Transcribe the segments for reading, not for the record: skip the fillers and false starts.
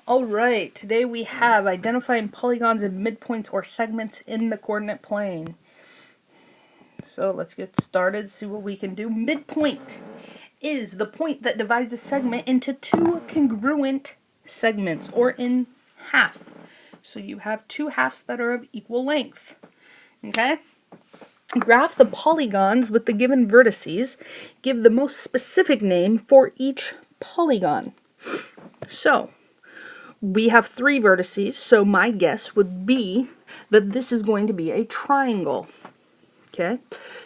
Alright, today we have identifying polygons and midpoints or segments in the coordinate plane. So let's get started, see what we can do. Midpoint is the point that divides a segment into two congruent segments, or in half. So you have two halves that are of equal length. Okay? Graph the polygons with the given vertices. Give the most specific name for each polygon. So, we have three vertices, so my guess would be that this is going to be a triangle. Okay,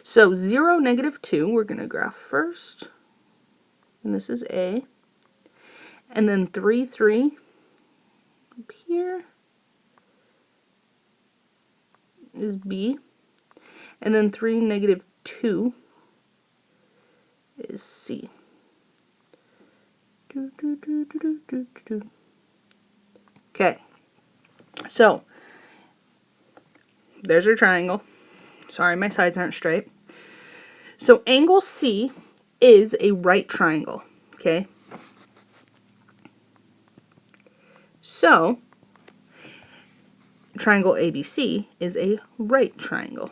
so 0, -2, we're going to graph first, and this is A, and then 3, 3, up here is B, and then 3, -2 is C. Okay, so there's your triangle. Sorry, my sides aren't straight. So angle C is a right triangle, okay? So triangle ABC is a right triangle.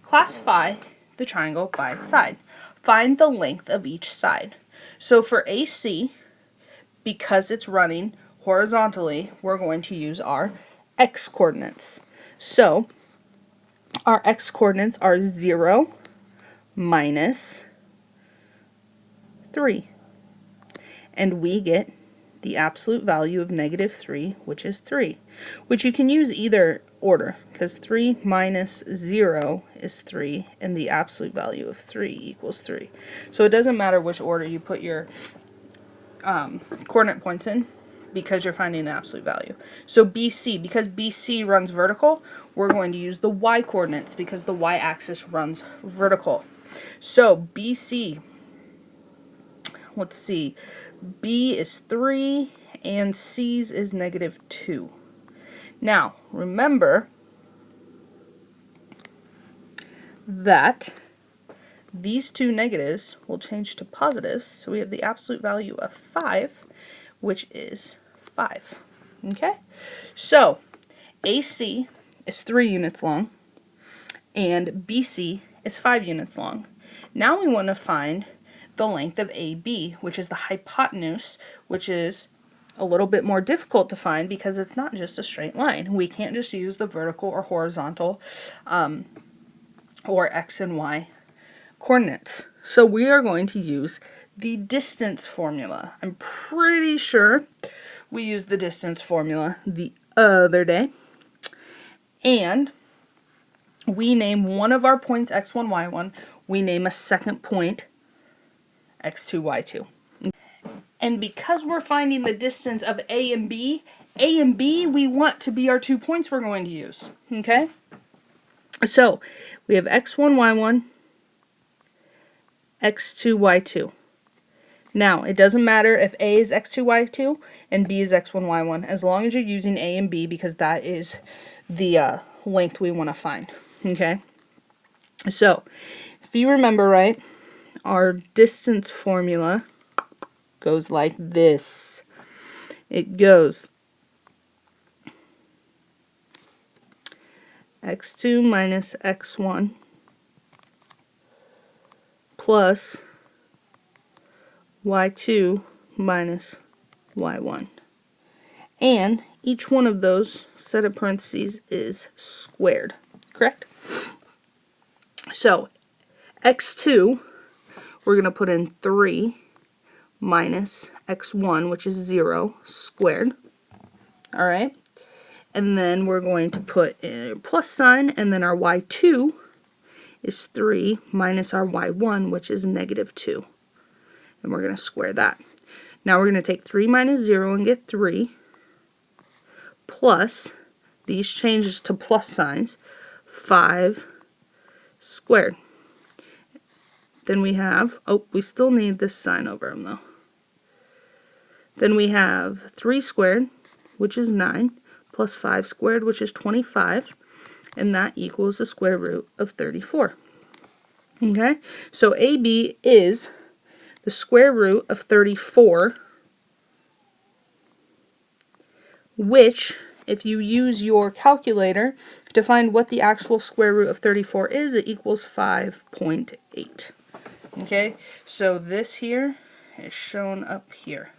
Classify the triangle by its side. Find the length of each side. So for AC, because it's running horizontally, we're going to use our x coordinates. So our x coordinates are 0, -3. And we get the absolute value of -3, which is 3. Which you can use either order, because 3 minus 0 is 3, and the absolute value of 3 equals 3. So it doesn't matter which order you put your coordinate points in, because you're finding the absolute value. So BC, because BC runs vertical, we're going to use the y coordinates because the y-axis runs vertical. So BC, let's see, B is 3 and C's is -2. Now, remember that these two negatives will change to positives, so we have the absolute value of 5, which is 5. Okay? So, AC is 3 units long, and BC is 5 units long. Now we want to find the length of AB, which is the hypotenuse, which is a little bit more difficult to find because it's not just a straight line. We can't just use the vertical or horizontal or x and y coordinates. So we are going to use the distance formula. I'm pretty sure we used the distance formula the other day. And we name one of our points x1, y1. We name a second point x2, y2. And because we're finding the distance of A and B we want to be our 2 points we're going to use. Okay? So we have x1, y1, x2, y2. Now, it doesn't matter if A is x2, y2 and B is x1, y1, as long as you're using A and B, because that is the length we want to find. Okay? So, if you remember right, our distance formula goes like this. It goes x2 minus x1 plus y2 minus y1. And each one of those set of parentheses is squared, correct? So x2, we're going to put in 3 minus x1, which is 0, squared. Alright? And then we're going to put a plus sign, and then our y2 is 3 minus our y1, which is -2. And we're going to square that. Now we're going to take 3 minus 0 and get 3, plus, these changes to plus signs, 5 squared. Then we have, oh, we still need this sign over them though. Then we have 3 squared, which is 9, plus 5 squared, which is 25, and that equals the square root of 34. Okay, so AB is the square root of 34 which, if you use your calculator to find what the actual square root of 34 is, it equals 5.8. Okay, so this here is shown up here.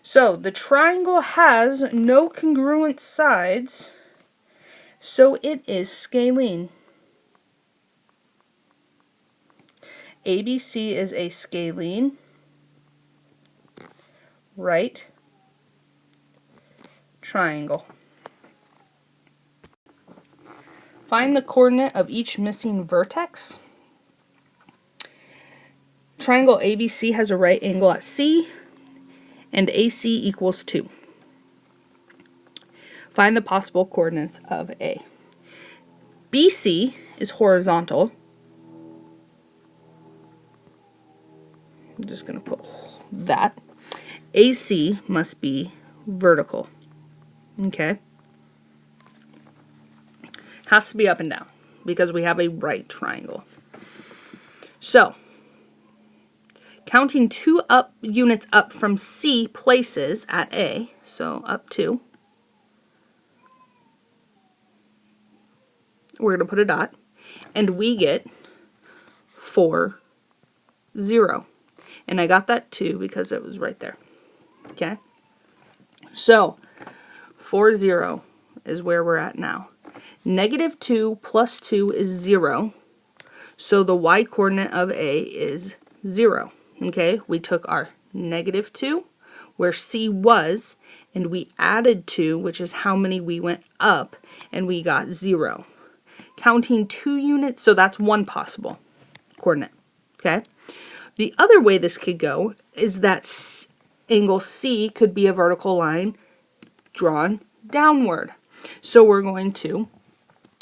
So the triangle has no congruent sides, so it is scalene. ABC is a scalene right triangle. Find the coordinate of each missing vertex. Triangle ABC has a right angle at C, and AC equals 2. Find the possible coordinates of A. BC is horizontal. I'm just going to put that. AC must be vertical. Okay? Has to be up and down because we have a right triangle. So, counting 2 units up from C places at A, so up 2, we're going to put a dot, and we get 4, 0. And I got that 2 because it was right there. Okay? So, 4, 0 is where we're at now. -2 plus 2 is 0. So the y-coordinate of A is 0. Okay? We took our -2, where C was, and we added 2, which is how many we went up, and we got 0. Counting 2 units, so that's one possible coordinate. Okay? The other way this could go is that angle C could be a vertical line drawn downward. So we're going to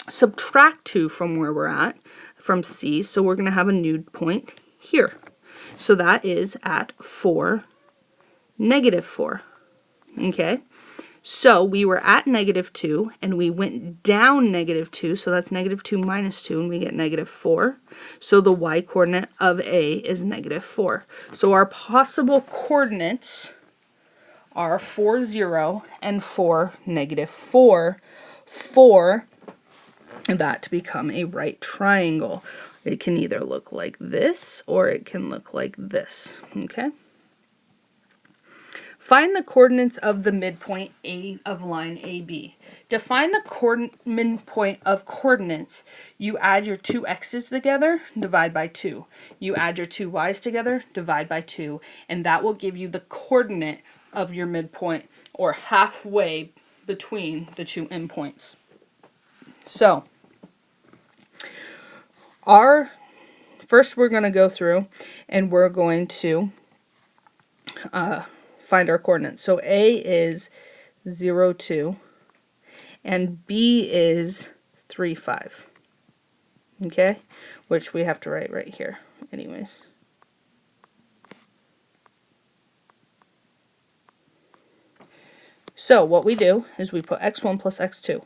subtract 2 from where we're at, from C, so we're going to have a new point here. So that is at 4, -4. Okay? So we were at -2, and we went down -2, so that's -2 minus 2, and we get -4. So the y-coordinate of A is -4. So our possible coordinates are 4, 0, and 4, -4, for that to become a right triangle. It can either look like this, or it can look like this. Okay? Find the coordinates of the midpoint A of line AB. To find the midpoint of coordinates, you add your 2 x's together, divide by 2. You add your 2 y's together, divide by 2, and that will give you the coordinate of your midpoint, or halfway between the 2 endpoints. So, first we're going to go through and we're going to find our coordinates. So A is 0, 2, and B is 3, 5. Okay? Which we have to write right here anyways. So what we do is we put x1 plus x2.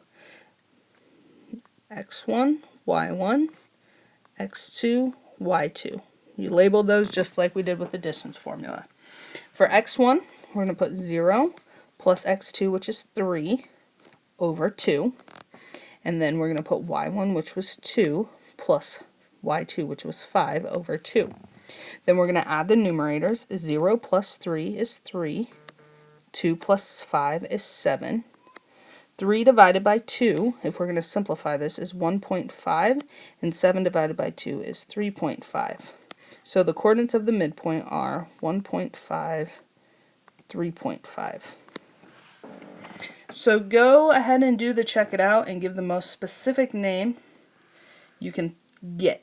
x1, y1, x2, y2. You label those just like we did with the distance formula. For x1, we're going to put 0 plus x2, which is 3, over 2. And then we're going to put y1, which was 2, plus y2, which was 5, over 2. Then we're going to add the numerators. 0 plus 3 is 3. 2 plus 5 is 7. 3 divided by 2, if we're going to simplify this, is 1.5, and 7 divided by 2 is 3.5. So the coordinates of the midpoint are 1.5, 3.5. So go ahead and do the check it out and give the most specific name you can get.